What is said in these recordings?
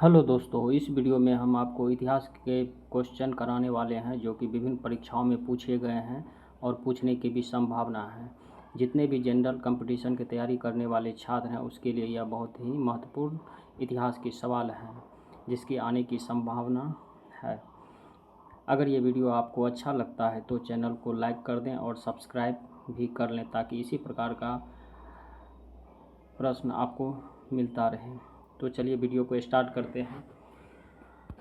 Hello दोस्तों, इस video में हम आपको इतिहास के क्वेश्चन कराने वाले हैं जो कि विभिन्न परीक्षाओं में पूछे गए हैं और पूछने की भी संभावना है। जितने भी जनरल कंपटीशन की तैयारी करने वाले छात्र हैं उसके लिए यह बहुत ही महत्वपूर्ण इतिहास के सवाल हैं जिसकी आने की संभावना है। अगर ये वीडियो आपको अच्छा लगता है तो चैनल को लाइक कर दें और सब्सक्राइब भी कर लें ताकि इसी प्रकार का प्रश्न आपको मिलता रहे। तो चलिए वीडियो को स्टार्ट करते हैं।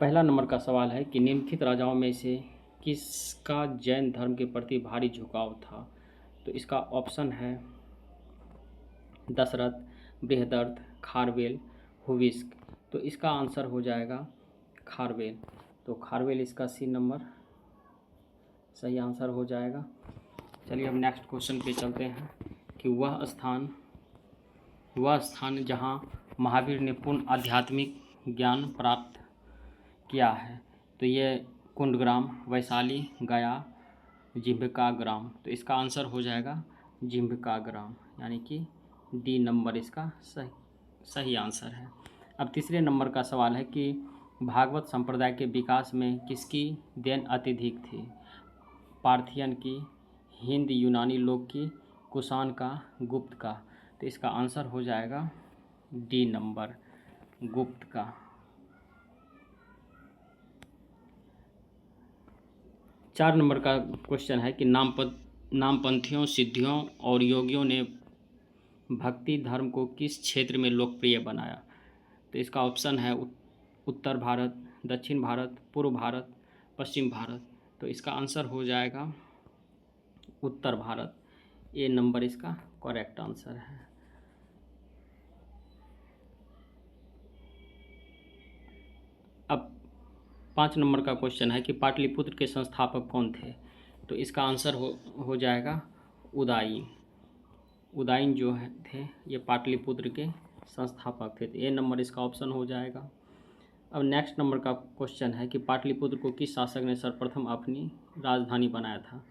पहला नंबर का सवाल है कि निम्नलिखित राजाओं में से किसका जैन धर्म के प्रति भारी झुकाव था। तो इसका ऑप्शन है दशरथ, बृहदर्थ, खारवेल, हुविस्क। तो इसका आंसर हो जाएगा खारवेल। तो खारवेल इसका सी नंबर सही आंसर हो जाएगा। चलिए हम नेक्स्ट क्वेश्चन पे चलते हैं कि वह स्थान जहाँ महावीर ने पूर्ण आध्यात्मिक ज्ञान प्राप्त किया है। तो ये कुंडग्राम, वैशाली, गया, जिह्विका ग्राम। तो इसका आंसर हो जाएगा जिह्विका ग्राम, यानी कि डी नंबर इसका सही आंसर है। अब तीसरे नंबर का सवाल है कि भागवत संप्रदाय के विकास में किसकी देन अत्यधिक थी। पार्थियन की, हिंद यूनानी लोग की, कुषाण का, गुप्त का। तो इसका आंसर हो जाएगा डी नंबर गुप्त का। 4 नंबर का क्वेश्चन है कि नामपंथियों, सिद्धियों और योगियों ने भक्ति धर्म को किस क्षेत्र में लोकप्रिय बनाया। तो इसका ऑप्शन है उत्तर भारत, दक्षिण भारत, पूर्व भारत, पश्चिम भारत। तो इसका आंसर हो जाएगा उत्तर भारत। ए नंबर इसका करेक्ट आंसर है। अब 5 नंबर का क्वेश्चन है कि पाटलिपुत्र के संस्थापक कौन थे। तो इसका आंसर हो जाएगा उदाई। उदाइन जो थे ये पाटलिपुत्र के संस्थापक थे। तो ए नंबर इसका ऑप्शन हो जाएगा। अब नेक्स्ट नंबर का क्वेश्चन है कि पाटलिपुत्र को किस शासक ने सर्वप्रथम अपनी राजधानी बनाया था।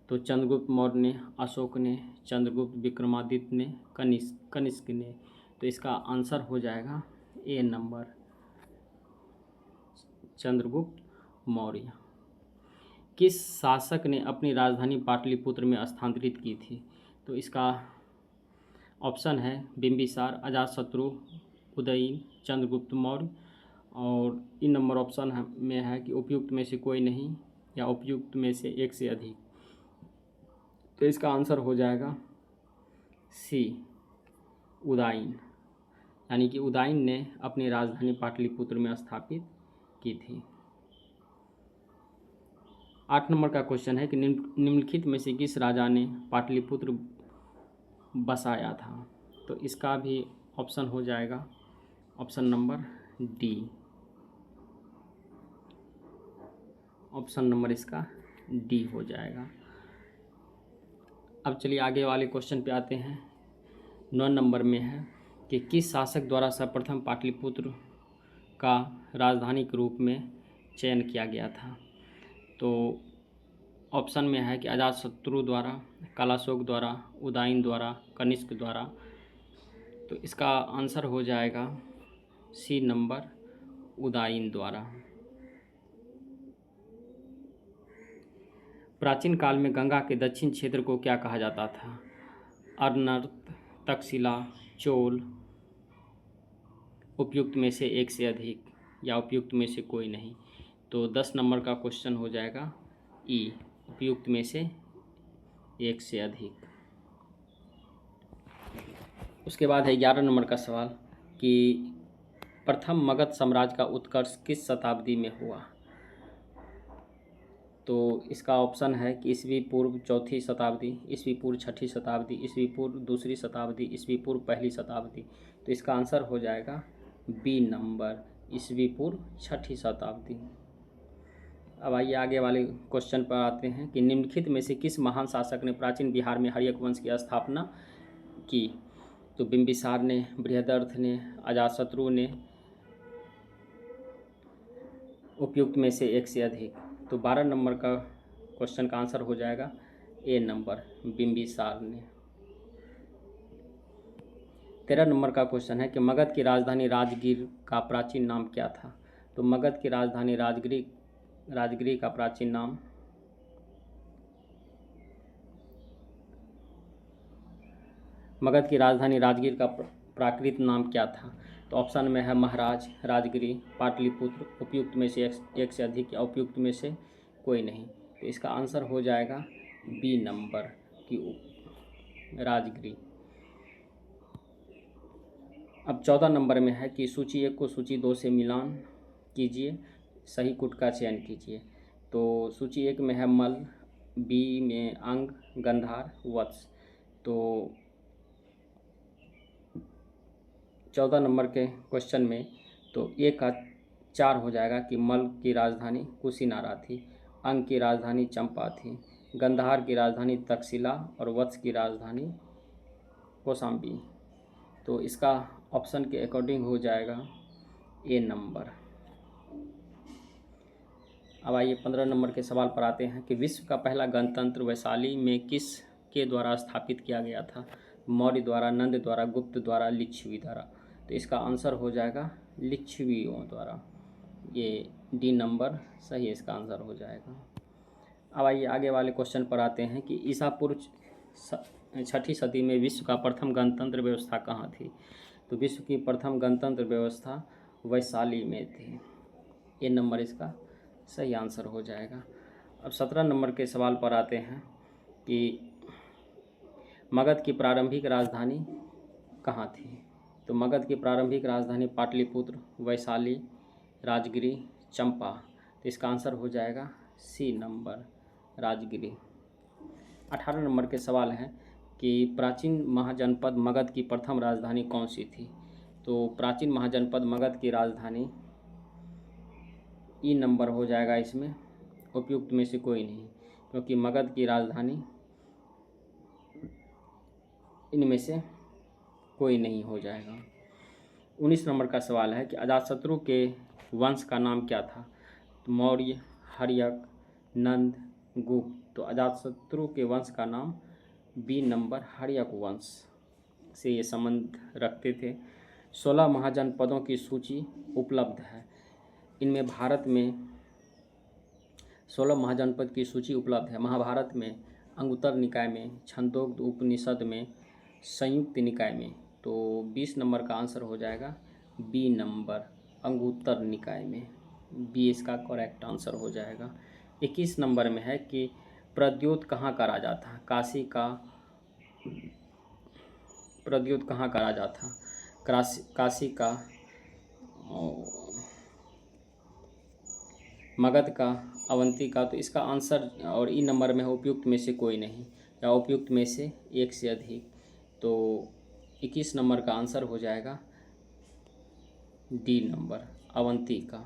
तो चंद्रगुप्त मौर्य ने, अशोक ने, चंद्रगुप्त विक्रमादित्य ने, कनिष्क ने। तो इसका आंसर हो जाएगा ए नंबर चंद्रगुप्त मौर्य। किस शासक ने अपनी राजधानी पाटलिपुत्र में स्थानांतरित की थी। तो इसका ऑप्शन है बिंबिसार, अजातशत्रु, उदयन, चंद्रगुप्त मौर्य। और इन नंबर ऑप्शन में है कि उपयुक्त में से कोई नहीं या उपयुक्त में से एक से अधिक। तो इसका आंसर हो जाएगा सी उदयन, यानी कि उदयन ने अपनी राजधानी पाटलिपुत्र में स्थापित की थी। 8 नंबर का क्वेश्चन है कि निम्नलिखित में से किस राजा ने पाटलिपुत्र बसाया था। तो इसका भी ऑप्शन हो जाएगा option number D. Option number इसका डी हो जाएगा। अब चलिए आगे वाले क्वेश्चन पे आते हैं। 9 नंबर में है कि किस शासक द्वारा सर्वप्रथम पाटलिपुत्र का राजधानी के रूप में चयन किया गया था। तो ऑप्शन में है कि अजातशत्रु द्वारा, कालाशोक द्वारा, उदयन द्वारा, कनिष्क द्वारा। तो इसका आंसर हो जाएगा सी नंबर उदयन द्वारा। प्राचीन काल में गंगा के दक्षिण क्षेत्र को क्या कहा जाता था। अर्नर्त, तक्षशिला, चोल, उपयुक्त में से एक से अधिक या उपयुक्त में से कोई नहीं। तो 10 नंबर का क्वेश्चन हो जाएगा ई, उपयुक्त में से एक से अधिक। उसके बाद है 11 नंबर का सवाल कि प्रथम मगध साम्राज्य का उत्कर्ष किस शताब्दी में हुआ। तो इसका ऑप्शन है कि ईस्वी पूर्व चौथी शताब्दी, ईस्वी पूर्व छठी शताब्दी, ईस्वी पूर्व दूसरी शताब्दी, ईस्वी पूर्व पहली शताब्दी। तो इसका आंसर हो जाएगा बी नंबर ईस्वी पूर्व छठी शताब्दी। अब आइए आगे वाले क्वेश्चन पर आते हैं कि निम्नलिखित में से किस महान शासक ने प्राचीन बिहार में हर्यक वंश की स्थापना की। तो बिंबिसार ने, बृहदर्थ ने, अजातशत्रु ने, उपयुक्त में से एक से अधिक। तो 12 नंबर का क्वेश्चन का आंसर हो जाएगा ए नंबर बिंबिसार ने। 13 नंबर का क्वेश्चन है कि मगध की राजधानी राजगीर का प्राचीन नाम क्या था। तो मगध की राजधानी राजगिरी का प्राचीन नाम मगध की राजधानी राजगीर का प्राकृत नाम क्या था। तो ऑप्शन में है महाराज, राजगिरी, पाटलिपुत्र, उपयुक्त में से एक से अधिक या उपयुक्त में से कोई नहीं। तो इसका आंसर हो जाएगा बी नंबर की राजगिरी। अब 14 नंबर में है कि सूची 1 को सूची 2 से मिलान कीजिए, सही कूट का चयन कीजिए। तो सूची 1 में है मल, बी में अंग, गंधार, वत्स। तो 14 नंबर के क्वेश्चन में तो 1 का 4 हो जाएगा कि मल की राजधानी कुशीनारा थी, अंग की राजधानी चंपा थी, गंधार की राजधानी तक्षशिला और वत्स की राजधानी कौशाम्बी। तो इसका ऑप्शन के अकॉर्डिंग हो जाएगा ए नंबर। अब आइए 15 नंबर के सवाल पर आते हैं कि विश्व का पहला गणतंत्र वैशाली में किस के द्वारा स्थापित किया गया था। मौर्य द्वारा, नंद द्वारा, गुप्त द्वारा, लिच्छवी द्वारा। तो इसका आंसर हो जाएगा लिच्छवियों द्वारा। ये डी नंबर सही इसका आंसर हो जाएगा। अब आइए आगे वाले क्वेश्चन पर आते हैं कि ईसा पूर्व 6ठी सदी में विश्व का प्रथम गणतंत्र व्यवस्था कहाँ थी। तो विश्व की प्रथम गणतंत्र व्यवस्था वैशाली में थी। ए नंबर इसका सही आंसर हो जाएगा। अब 17 नंबर के सवाल पर आते हैं कि मगध की प्रारंभिक राजधानी कहाँ थी। तो मगध की प्रारंभिक राजधानी पाटलिपुत्र, वैशाली, राजगिरी, चंपा। तो इसका आंसर हो जाएगा सी नंबर राजगिरी। 18 नंबर के सवाल हैं कि प्राचीन महाजनपद मगध की प्रथम राजधानी कौन सी थी। तो प्राचीन महाजनपद मगध की राजधानी ई नंबर हो जाएगा इसमें, उपयुक्त में से कोई नहीं, क्योंकि मगध की राजधानी इनमें से कोई नहीं हो जाएगा। 19 नंबर का सवाल है कि अजातशत्रु के वंश का नाम क्या था। तो मौर्य, हर्यक, नंद, गुप्त। तो अजातशत्रु के वंश का नाम बी नंबर हर्यक वंश से ये संबंध रखते थे। 16 महाजनपदों की सूची उपलब्ध है। इनमें भारत में 16 महाजनपद की सूची उपलब्ध है। महाभारत में, अंगुत्तर निकाय में, छंदोग्य उपनिषद में, संयुक्त निकाय में। तो 20 नंबर का आंसर हो जाएगा बी नंबर अंगुत्तर निकाय में। बी इसका करेक्ट आंसर हो जाएगा। 21 नंबर में है कि प्रद्योत कहाँ का राजा था। काशी का प्रद्योत कहाँ का राजा था। काशी का, मगध का, अवंती का। तो इसका आंसर और ई नंबर में है उपयुक्त में से कोई नहीं या उपयुक्त में से एक से अधिक। तो 21 नंबर का आंसर हो जाएगा डी नंबर अवंती का।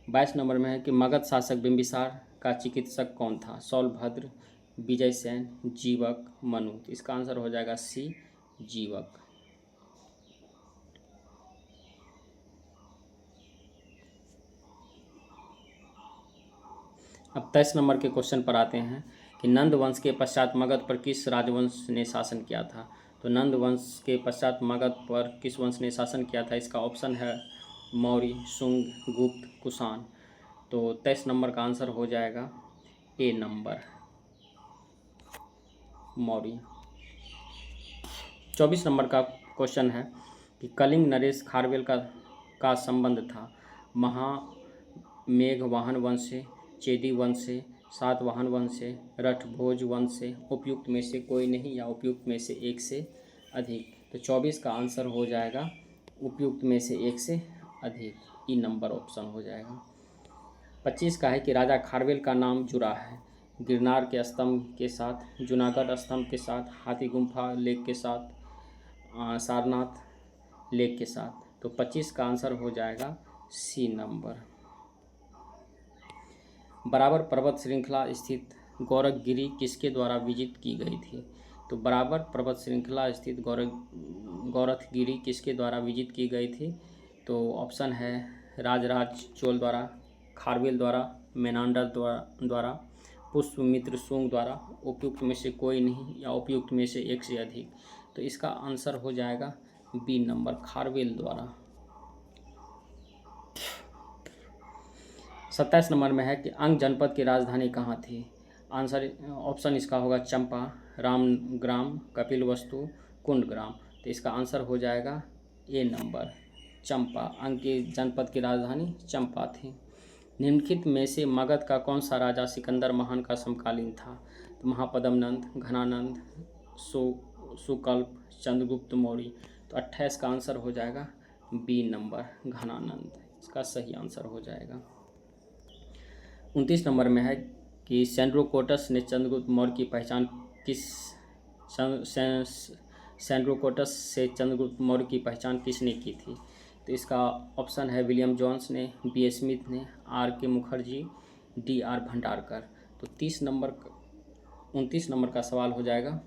22 नंबर में है कि मगध शासक बिंबिसार का चिकित्सक कौन था। शौलभद्र, विजयसेन, जीवक, मनु। तो इसका आंसर हो जाएगा सी जीवक। अब 23 नंबर के क्वेश्चन पर आते हैं कि नंद वंश के पश्चात मगध पर किस राजवंश ने शासन किया था। तो नंद वंश के पश्चात मगध पर किस वंश ने शासन किया था। इसका ऑप्शन है मौर्य, शुंग, गुप्त, कुषाण। तो 23 नंबर का आंसर हो जाएगा ए नंबर मौर्य। 24 नंबर का क्वेश्चन है कि कलिंग नरेश खारवेल का संबंध था महामेघवाहन वंश से, चेदी वंश से, सातवाहन वंश से, रठभोज वंश से। उपयुक्त में से कोई नहीं या उपयुक्त में से एक से अधिक। तो 24 का आंसर हो जाएगा उपयुक्त में से एक से अधिक, ई नंबर ऑप्शन हो जाएगा। 25 का है कि राजा खारवेल का नाम जुड़ा है गिरनार के स्तंभ के साथ, जूनागढ़ स्तंभ के साथ, हाथी गुम्फा लेक के साथ, सारनाथ लेक के साथ। तो 25 का आंसर हो जाएगा सी नंबर। बराबर पर्वत श्रृंखला स्थित गौरखगिरी किसके द्वारा विजित की गई थी। तो बराबर पर्वत श्रृंखला स्थित गौरखगिरी किसके द्वारा विजित की गई थी। तो ऑप्शन है राजराज चोल द्वारा, खारवेल द्वारा, मेनांडर द्वारा, पुष्यमित्र शुंग द्वारा। उपयुक्त में से कोई नहीं या उपयुक्त में से एक से अधिक। तो इसका आंसर हो जाएगा बी नंबर, खारवेल द्वारा। 27 नंबर में है कि अंग जनपद की राजधानी कहाँ थी। आंसर ऑप्शन इसका होगा चंपा, रामग्राम, कपिलवस्तु, कुंडग्राम। तो इसका आंसर हो जाएगा ए नंबर, चंपा। अंग की जनपद की राजधानी चंपा थी। निम्नलिखित में से मगध का कौन सा राजा सिकंदर महान का समकालीन था। तो महापद्मनंद, घनानंद, सुकल्प, चंद्रगुप्त मौर्य। तो 28 का आंसर हो जाएगा बी नंबर, घनानंद। इसका सही आंसर हो जाएगा। 29 नंबर में है कि सेंड्रोकोटस ने चंद्रगुप्त मौर्य की पहचान सेंड्रोकोटस से चंद्रगुप्त मौर्य की पहचान किसने की थी। तो इसका ऑप्शन है विलियम जोन्स ने, बी स्मिथ ने, आर के मुखर्जी, डी आर भंडारकर। तो 29 नंबर का सवाल हो जाएगा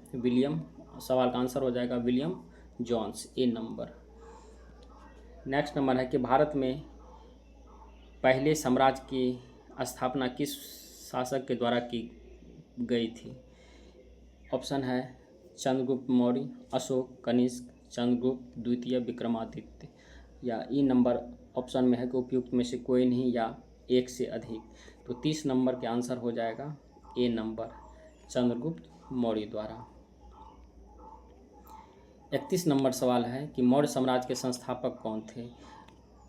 सवाल का आंसर हो जाएगा विलियम जोन्स, ए नंबर। नेक्स्ट नंबर है कि भारत में पहले साम्राज्य की स्थापना किस शासक के द्वारा की गई थी। ऑप्शन है चंद्रगुप्त मौर्य, अशोक, कनिष्क, चंद्रगुप्त द्वितीय, विक्रमादित्य। या ई नंबर ऑप्शन में है कि उपयुक्त में से कोई नहीं या एक से अधिक। तो 30 नंबर के आंसर हो जाएगा ए नंबर, चंद्रगुप्त मौर्य द्वारा। 31 नंबर सवाल है कि मौर्य साम्राज्य के संस्थापक कौन थे।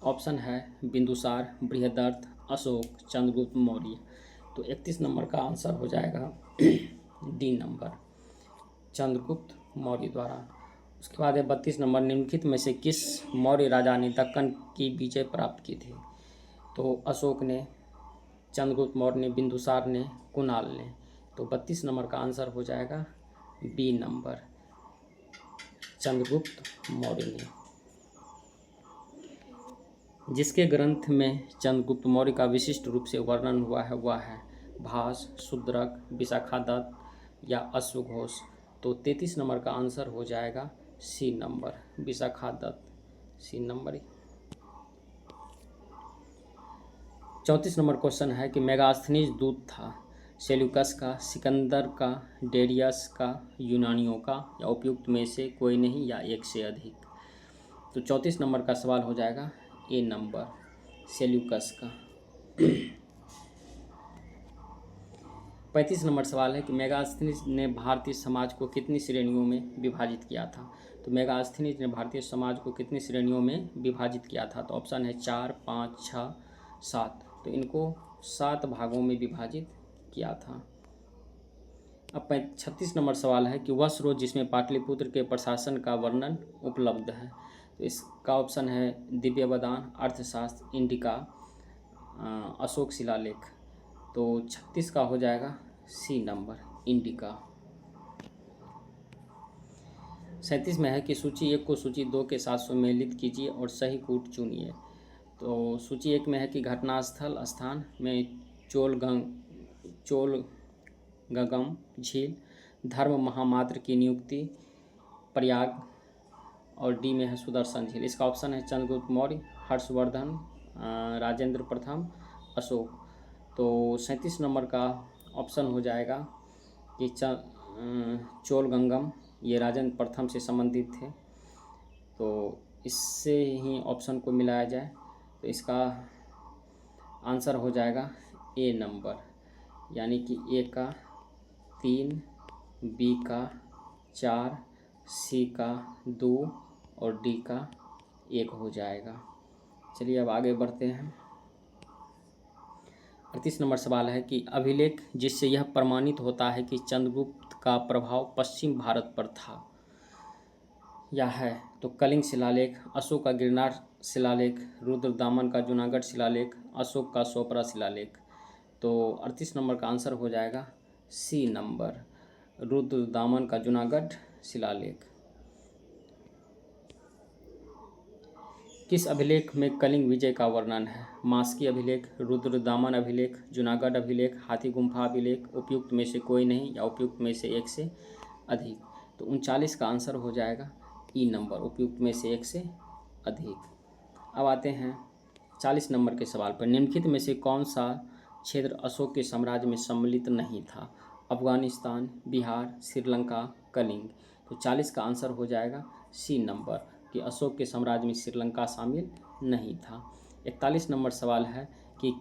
ऑप्शन है बिंदुसार, बृहदर्थ, अशोक, चंद्रगुप्त मौर्य। तो 31 नंबर का आंसर हो जाएगा डी नंबर, चंद्रगुप्त मौर्य द्वारा। उसके बाद है 32 नंबर, निम्नलिखित में से किस मौर्य राजा ने दक्कन की विजय प्राप्त की थी। तो अशोक ने, चंद्रगुप्त मौर्य ने, बिंदुसार ने, कुणाल ने। तो 32 नंबर का आंसर हो जाएगा बी नंबर, चंद्रगुप्त मौर्य ने। जिसके ग्रंथ में चंद्रगुप्त मौर्य का विशिष्ट रूप से वर्णन हुआ है वह है भास, शूद्रक, विशाखादत्त या अश्वघोष। तो 33 नंबर का आंसर हो जाएगा C number, Vishakhadatta, C number. 34 number question है कि मेगास्थनीज दूत था सेल्यूकस का, सिकंदर का, डेरियस का, यूनानियों का, या उपयुक्त में से कोई नहीं या एक से अधिक। तो 34 नंबर का सवाल हो जाएगा ए नंबर, सेल्यूकस का। 35 नंबर सवाल है कि मेगास्थनीज ने भारतीय समाज को कितनी श्रेणियों में विभाजित किया था। तो मेगास्थनीज ने भारतीय समाज को कितनी श्रेणियों में विभाजित किया था। तो ऑप्शन है 4, 5, 6, 7। तो इनको 7 भागों में विभाजित किया था। अब 36 नंबर सवाल है कि वह स्रोत जिसमें पाटलिपुत्र के प्रशासन का वर्णन उपलब्ध है। तो इसका ऑप्शन है दिव्यवदान, अर्थशास्त्र, इंडिका, अशोक शिलालेख। तो 36 का हो जाएगा सी नंबर, इंडिका। 37 में है कि सूची 1 को सूची 2 के साथ सम्मिलित कीजिए और सही कूट चुनिए। तो सूची 1 में है कि घटनास्थल स्थान में चोलगंगम झील, धर्म महामात्र की नियुक्ति प्रयाग, और डी में है सुदर्शन झील। इसका ऑप्शन है चंद्रगुप्त मौर्य, हर्षवर्धन, राजेंद्र प्रथम, अशोक। तो 37 नंबर का ऑप्शन हो जाएगा कि चोलगंगम, ये राजेंद्र प्रथम से संबंधित थे। तो इससे ही ऑप्शन को मिलाया जाए तो इसका आंसर हो जाएगा ए नंबर, यानी कि ए का 3, बी का 4, सी का 2 और डी का 1 हो जाएगा। चलिए अब आगे बढ़ते हैं। 38 नंबर सवाल है कि अभिलेख जिससे यह प्रमाणित होता है कि चंद्रगुप्त का प्रभाव पश्चिम भारत पर था या है। तो कलिंग शिलालेख, अशोक का गिरनार शिलालेख, रुद्रदामन का जूनागढ़ शिलालेख, अशोक का सोपरा शिलालेख। तो 38 नंबर का आंसर हो जाएगा सी नंबर, रुद्रदामन का जूनागढ़ शिलालेख। किस अभिलेख में कलिंग विजय का वर्णन है। मास्की अभिलेख, रुद्रदामन अभिलेख, जूनागढ़ अभिलेख, हाथी गुम्फा अभिलेख, उपयुक्त में से कोई नहीं या उपयुक्त में से एक से अधिक। तो 39 का आंसर हो जाएगा ई नंबर, उपयुक्त में से एक से अधिक। अब आते हैं 40 नंबर के सवाल पर। निम्नलिखित में से कौन सा क्षेत्र अशोक के साम्राज्य में सम्मिलित नहीं था। अफगानिस्तान, बिहार, श्रीलंका, कलिंग। तो 40 का आंसर हो जाएगा सी नंबर कि अशोक के साम्राज्य में श्रीलंका शामिल नहीं था। 41 नंबर सवाल है कि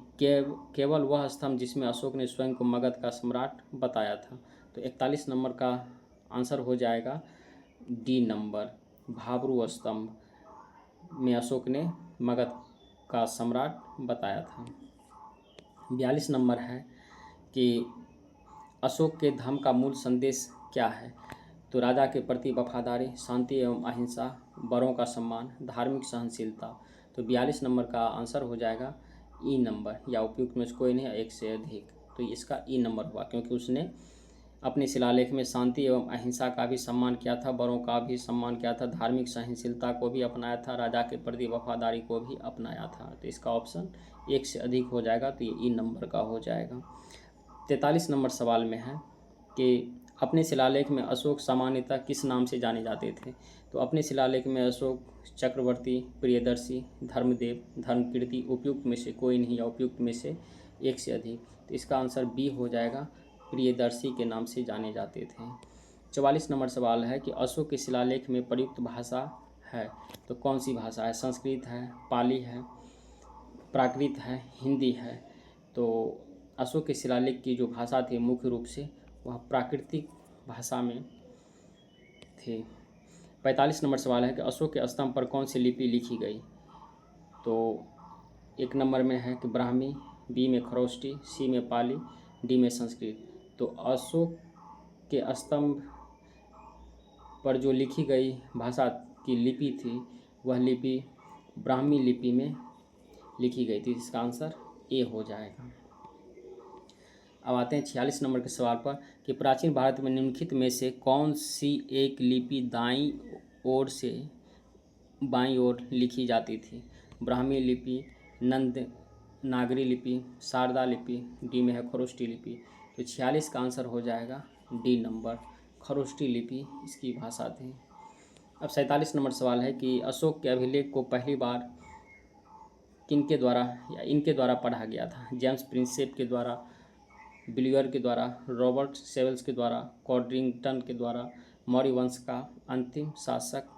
केवल वह स्तंभ जिसमें अशोक ने स्वयं को मगध का सम्राट बताया था। तो 41 नंबर का आंसर हो जाएगा डी नंबर, भाबरू स्तंभ में अशोक ने मगध का सम्राट बताया था। 42 नंबर है कि अशोक के धर्म का मूल संदेश क्या है। तो राजा के प्रति वफादारी, शांति एवं अहिंसा, बड़ों का सम्मान, धार्मिक सहनशीलता। तो 42 नंबर का आंसर हो जाएगा ई नंबर, या उपयुक्त में से कोई नहीं, एक से अधिक। तो इसका ई नंबर हुआ क्योंकि उसने अपने शिलालेख में शांति एवं अहिंसा का भी सम्मान किया था, बड़ों का भी सम्मान किया था, धार्मिक सहनशीलता को भी अपनाया था, राजा के प्रति वफादारी को भी अपनाया था। तो इसका ऑप्शन एक से अधिक हो जाएगा, तो ये ई नंबर का हो जाएगा। 43 नंबर सवाल में है कि अपने शिलालेख में अशोक सामान्यतः किस नाम से जाने जाते थे। तो अपने शिलालेख में अशोक चक्रवर्ती, प्रियदर्शी, धर्मदेव, धर्मकीर्ति, उपयुक्त में से कोई नहीं, या उपयुक्त में से एक से अधिक। तो इसका आंसर बी हो जाएगा, प्रियदर्शी के नाम से जाने जाते थे। 44 नंबर सवाल है कि अशोक के शिलालेख में प्रयुक्त भाषा है, तो कौन सी भाषा है। संस्कृत है, पाली है, प्राकृत है, हिंदी है। तो अशोक के शिलालेख की जो भाषा थी मुख्य रूप से वह प्राकृतिक भाषा में थी। 45 नंबर सवाल है कि अशोक के स्तंभ पर कौन सी लिपि लिखी गई। तो एक नंबर में है कि ब्राह्मी, बी में खरोष्टी, सी में पाली, डी में संस्कृत। तो अशोक के स्तंभ पर जो लिखी गई भाषा की लिपि थी वह लिपि ब्राह्मी लिपि में लिखी गई थी। इसका आंसर ए हो जाएगा। अब आते हैं 46 नंबर के सवाल पर कि प्राचीन भारत में निम्नलिखित में से कौन सी एक लिपि दाईं ओर से बाईं ओर लिखी जाती थी। ब्राह्मी लिपि, नंद नागरी लिपि, शारदा लिपि, डी में है खरोष्टी लिपि। तो 46 का आंसर हो जाएगा डी नंबर, खरोष्टी लिपि इसकी भाषा थी। अब 47 नंबर सवाल है कि अशोक के अभिलेख को पहली बार किनके द्वारा या इनके द्वारा पढ़ा गया था। जेम्स प्रिंसेप के द्वारा, बिलियर के द्वारा, रॉबर्ट सेवल्स के द्वारा, कॉड्रिंगटन के द्वारा, मौर्य वंश का अंतिम शासक,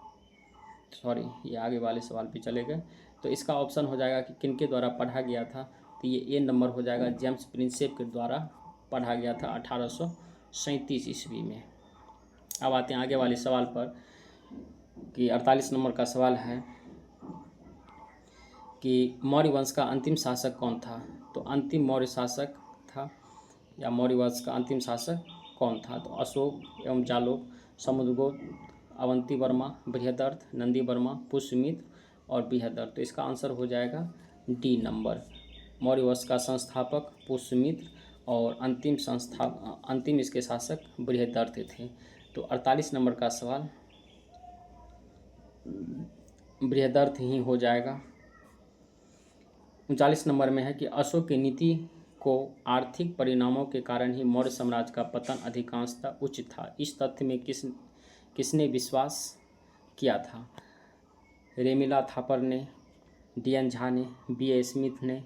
ये आगे वाले सवाल पे चले गए। तो इसका ऑप्शन हो जाएगा कि किनके द्वारा पढ़ा गया था। तो ये ए नंबर हो जाएगा, जेम्स प्रिंसेप के द्वारा पढ़ा गया था 1837 ईस्वी में। अब आते हैं आगे वाले सवाल पर कि 48 नंबर का सवाल है कि मौर्य वंश का अंतिम शासक कौन था। तो अंतिम मौर्य शासक था या मौर्य वंश का अंतिम शासक कौन था। तो अशोक एवं जालोक, समुद्रगुप्त, अवंती वर्मा, बृहदर्थ, नंदी वर्मा, पुष्यमित्र और बृहदर्थ। तो इसका आंसर हो जाएगा डी नंबर, मौर्य वंश का संस्थापक पुष्यमित्र और अंतिम इसके शासक बृहदर्थ थे। तो 48 नंबर का सवाल बृहदर्थ ही हो जाएगा। 39 नंबर में है कि अशोक की नीति को आर्थिक परिणामों के कारण ही मौर्य साम्राज्य का पतन अधिकांशतः उच्च था। इस तथ्य में किसने विश्वास किया था। रेमिला थापर ने, डी.एन. झा ने, बी.ए. स्मिथ ने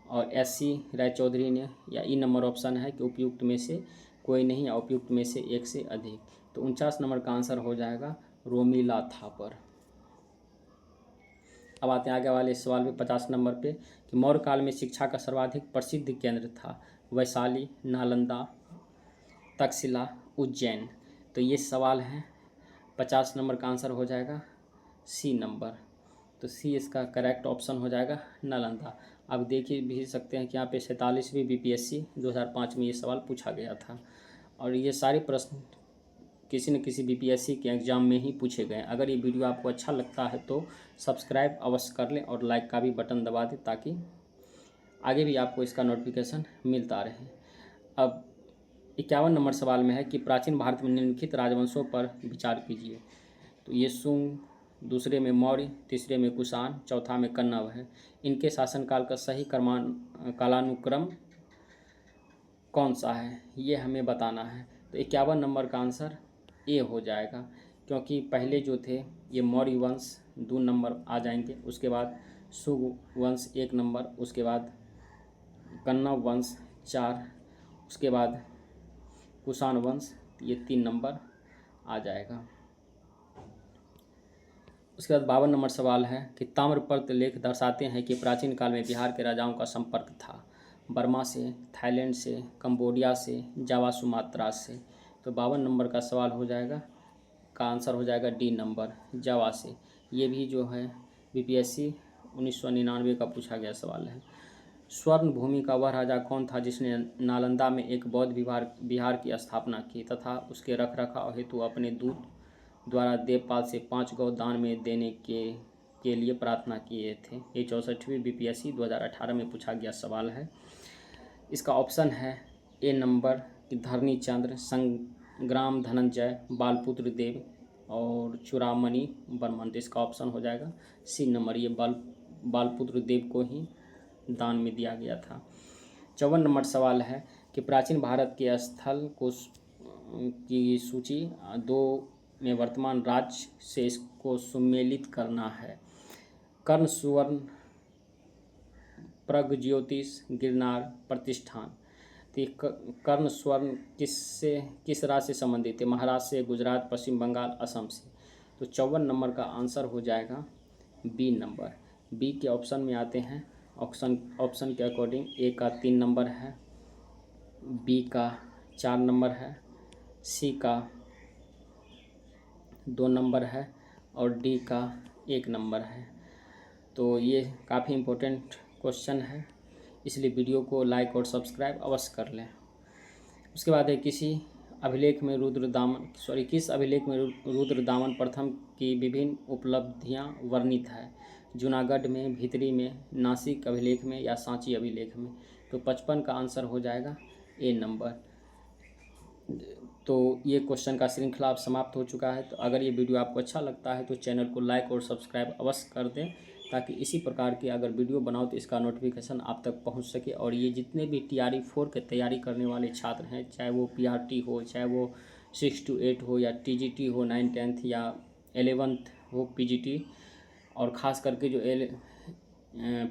और एस.सी. रायचौधरी ने, या ई नंबर ऑप्शन है कि उपयुक्त में से कोई नहीं या उपयुक्त में से एक से अधिक। तो 49 नंबर का आंसर हो जाएगा रोमिला थापर। अब आते हैं आगे वाले सवाल में 50 नंबर पे कि मौर्य काल में शिक्षा का सर्वाधिक प्रसिद्ध केंद्र था वैशाली, नालंदा, तक्षशिला, उज्जैन। तो ये सवाल है 50 नंबर का आंसर हो जाएगा सी नंबर। तो सी इसका करेक्ट ऑप्शन हो जाएगा, नालंदा। अब देखिए भी सकते हैं कि यहाँ पे 47वीं बीपीएससी 2005 में ये सवाल पूछा गया था और ये सारे प्रश्न किसी न किसी बीपीएससी के एग्ज़ाम में ही पूछे गए। अगर ये वीडियो आपको अच्छा लगता है तो सब्सक्राइब अवश्य कर लें और लाइक का भी बटन दबा दें ताकि आगे भी आपको इसका नोटिफिकेशन मिलता रहे। अब 51 नंबर सवाल में है कि प्राचीन भारत में निम्नलिखित राजवंशों पर विचार कीजिए। तो ये शुंग, दूसरे में मौर्य, तीसरे में कुषाण, चौथा में कन्नव है। इनके शासनकाल का सही कालानुक्रम कौन सा है ये हमें बताना है। तो 51 नंबर का आंसर ए हो जाएगा क्योंकि पहले जो थे ये मौर्य वंश 2 नंबर आ जाएंगे, उसके बाद शुंग वंश 1 नंबर, उसके बाद कन्नव वंश 4, उसके बाद कुषाण वंश ये 3 नंबर आ जाएगा। उसके बाद 52 नंबर सवाल है कि ताम्रपत्र लेख दर्शाते हैं कि प्राचीन काल में बिहार के राजाओं का संपर्क था बर्मा से, थाईलैंड से, कंबोडिया से, जावा सुमात्रा से। तो 52 नंबर का सवाल हो जाएगा, का आंसर हो जाएगा डी नंबर, जावा से। ये भी जो है बीपीएससी 1999 का पूछा गया सवाल है। स्वर्ण भूमि का वह राजा कौन था जिसने नालंदा में एक बौद्ध विहार की स्थापना की तथा उसके रखरखाव हेतु अपने दूत द्वारा देवपाल से 5 गौ दान में देने के लिए प्रार्थना किए थे। ये 64वीं बीपीएससी 2018 में पूछा गया सवाल है। इसका ऑप्शन है ए नंबर कि धरनी चंद्र, संग्राम धनंजय, बालपुत्र देव और चूड़ामणि बर्मन। तो इसका ऑप्शन हो जाएगा सी नंबर, ये बालपुत्र देव को ही दान में दिया गया था। 54 नंबर सवाल है कि प्राचीन भारत के स्थल को की सूची 2 में वर्तमान राज्य से इसको सुमेलित करना है। कर्ण सुवर्ण, प्रगज्योतिष, गिरनार, प्रतिष्ठान। तो कर्ण स्वर्ण किस राज्य से संबंधित है? महाराष्ट्र से, गुजरात, पश्चिम बंगाल, असम से। तो 54 नंबर का आंसर हो जाएगा बी नंबर। बी के ऑप्शन में आते हैं। ऑप्शन के अकॉर्डिंग ए का 3 नंबर है, बी का 4 नंबर है, सी का 2 नंबर है और डी का 1 नंबर है। तो ये काफ़ी इम्पोर्टेंट क्वेश्चन है, इसलिए वीडियो को लाइक और सब्सक्राइब अवश्य कर लें। उसके बाद है किस अभिलेख में रुद्रदामन प्रथम की विभिन्न उपलब्धियां वर्णित है? जूनागढ़ में, भीतरी में, नासिक अभिलेख में या सांची अभिलेख में। तो 55 का आंसर हो जाएगा ए नंबर। तो ये क्वेश्चन का श्रृंखला अब समाप्त हो चुका है। तो अगर ये वीडियो आपको अच्छा लगता है तो चैनल को लाइक और सब्सक्राइब अवश्य कर दें, ताकि इसी प्रकार की अगर वीडियो बनाओ तो इसका नोटिफिकेशन आप तक पहुंच सके। और ये जितने भी TRE 4 के तैयारी करने वाले छात्र हैं, चाहे वो PRT हो, चाहे वो 6 to 8 हो, या TGT हो 9th 10th या 11th हो PGT, और ख़ास करके जो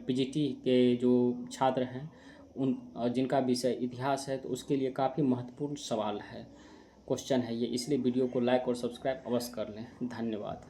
PGT के जो छात्र हैं उन जिनका विषय इतिहास है, तो उसके लिए काफ़ी महत्वपूर्ण सवाल है, क्वेश्चन है ये। इसलिए वीडियो को लाइक और सब्सक्राइब अवश्य कर लें। धन्यवाद।